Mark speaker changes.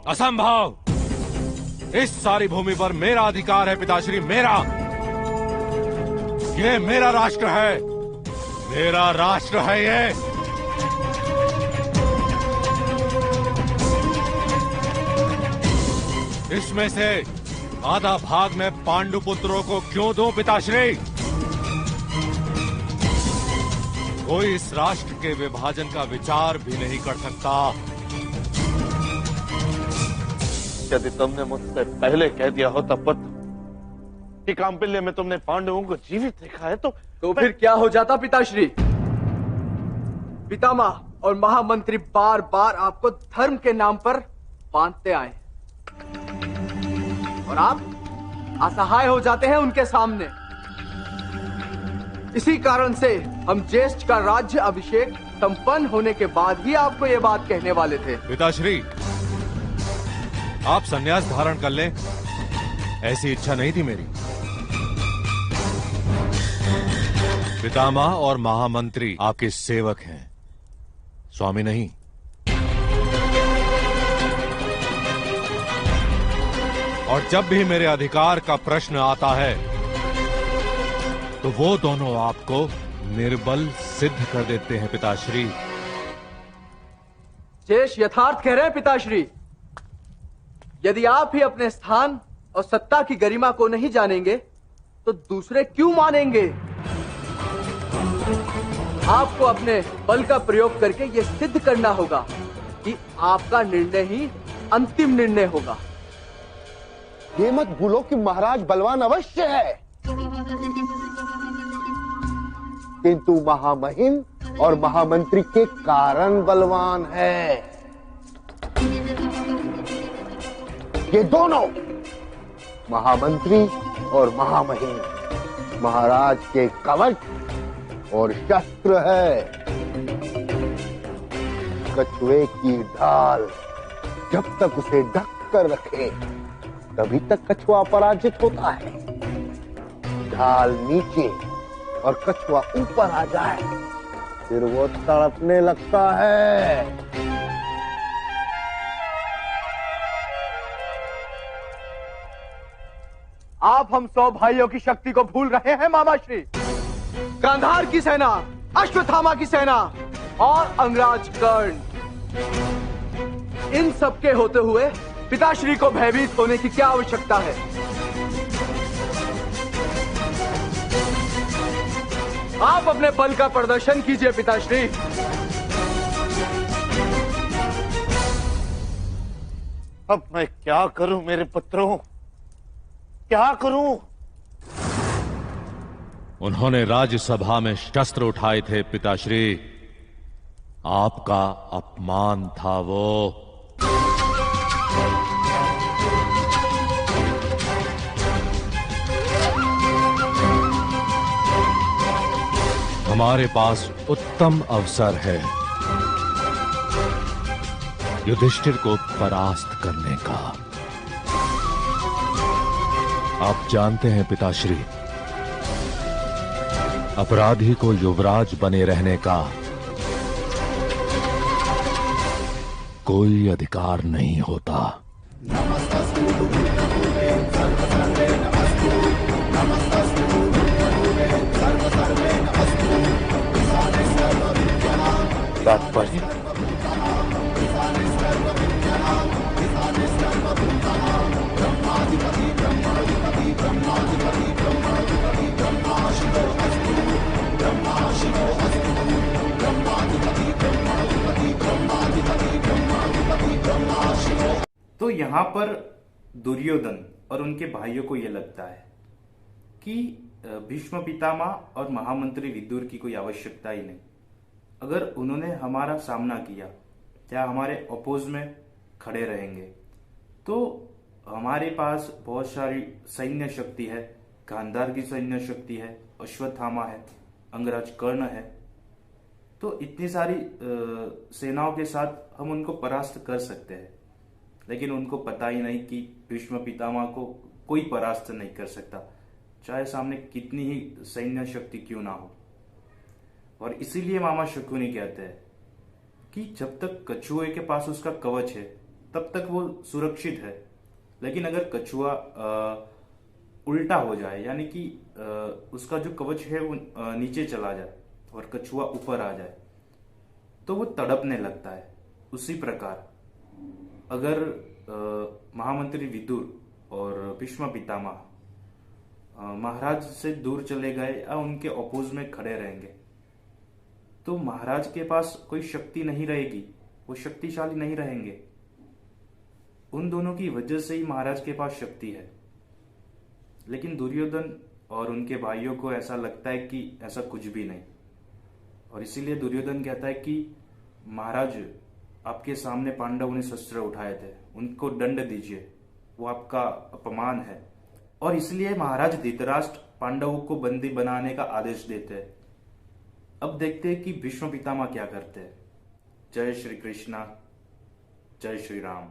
Speaker 1: असंभव। इस सारी भूमि पर मेरा अधिकार है पिताश्री, मेरा। ये मेरा राष्ट्र है, मेरा राष्ट्र है ये। इसमें से आधा भाग मैं पांडु पुत्रों को क्यों दूं पिताश्री? कोई इस राष्ट्र के विभाजन का विचार भी नहीं कर सकता।
Speaker 2: यदि तुमने मुझसे पहले कह दिया होता पुत्र कि कांपिल्य में तुमने पांडवों को जीवित देखा है तो
Speaker 3: फिर क्या हो जाता पिताश्री? पितामह और महामंत्री बार बार आपको धर्म के नाम पर बांधते आए और आप असहाय हो जाते हैं उनके सामने। इसी कारण से हम ज्येष्ठ का राज्य अभिषेक संपन्न होने के बाद ही आपको ये बात कहने वाले थे।
Speaker 1: पिताश्री, आप संन्यास धारण कर लें, ऐसी इच्छा नहीं थी मेरी। पितामह और महामंत्री आपके सेवक हैं, स्वामी नहीं। और जब भी मेरे अधिकार का प्रश्न आता है तो वो दोनों आपको निर्बल सिद्ध कर देते हैं पिताश्री।
Speaker 3: शेष यथार्थ कह रहे हैं पिताश्री। यदि आप ही अपने स्थान और सत्ता की गरिमा को नहीं जानेंगे तो दूसरे क्यों मानेंगे? आपको अपने बल का प्रयोग करके यह सिद्ध करना होगा कि आपका निर्णय ही अंतिम निर्णय होगा।
Speaker 4: ये मत भूलो कि महाराज बलवान अवश्य है, किंतु महामहिम और महामंत्री के कारण बलवान है। ये दोनों महामंत्री और महामहिम महाराज के कवच और शस्त्र है। कछुए की ढाल जब तक उसे ढक कर रखे तभी तक कछुआ पराजित होता है। ढाल नीचे और कछुआ ऊपर आ जाए फिर वो तड़पने लगता है।
Speaker 3: आप हम 100 भाइयों की शक्ति को भूल रहे हैं मामाश्री। गांधार की सेना, अश्वत्थामा की सेना और अंगराज कर्ण, इन सबके होते हुए पिताश्री को भयभीत होने की क्या आवश्यकता है? आप अपने बल का प्रदर्शन कीजिए पिताश्री।
Speaker 2: अब मैं क्या करूं मेरे पुत्रों, क्या करूं?
Speaker 1: उन्होंने राज्यसभा में शस्त्र उठाए थे पिताश्री, आपका अपमान था वो। हमारे पास उत्तम अवसर है युधिष्ठिर को परास्त करने का। आप जानते हैं पिताश्री, अपराधी को युवराज बने रहने का कोई अधिकार नहीं होता।
Speaker 2: तात्पर्य
Speaker 5: तो यहाँ पर दुर्योधन और उनके भाइयों को यह लगता है कि भीष्म पितामह और महामंत्री विदुर की कोई आवश्यकता ही नहीं। अगर उन्होंने हमारा सामना किया या हमारे अपोज में खड़े रहेंगे तो हमारे पास बहुत सारी सैन्य शक्ति है। गांधार की सैन्य शक्ति है, अश्वत्थामा है, अंगराज कर्ण है। तो इतनी सारी सेनाओं के साथ हम उनको परास्त कर सकते हैं, लेकिन उनको पता ही नहीं कि भीष्म पितामह को कोई परास्त नहीं कर सकता, चाहे सामने कितनी ही सैन्य शक्ति क्यों ना हो। और इसीलिए मामा शकुनी कहते हैं कि जब तक कछुए के पास उसका कवच है तब तक वो सुरक्षित है। लेकिन अगर कछुआ उल्टा हो जाए, यानी कि उसका जो कवच है वो नीचे चला जाए और कछुआ ऊपर आ जाए, तो वो तड़पने लगता है। उसी प्रकार अगर महामंत्री विदुर और भीष्म पितामह महाराज से दूर चले गए या उनके अपोज में खड़े रहेंगे, तो महाराज के पास कोई शक्ति नहीं रहेगी, वो शक्तिशाली नहीं रहेंगे। उन दोनों की वजह से ही महाराज के पास शक्ति है। लेकिन दुर्योधन और उनके भाइयों को ऐसा लगता है कि ऐसा कुछ भी नहीं, और इसीलिए दुर्योधन कहता है कि महाराज, आपके सामने पांडवों ने शस्त्र उठाए थे, उनको दंड दीजिए, वो आपका अपमान है। और इसलिए महाराज धृतराष्ट्र पांडवों को बंदी बनाने का आदेश देते हैं। अब देखते हैं कि भीष्म पितामह क्या करते हैं। जय श्री कृष्णा, जय श्री राम।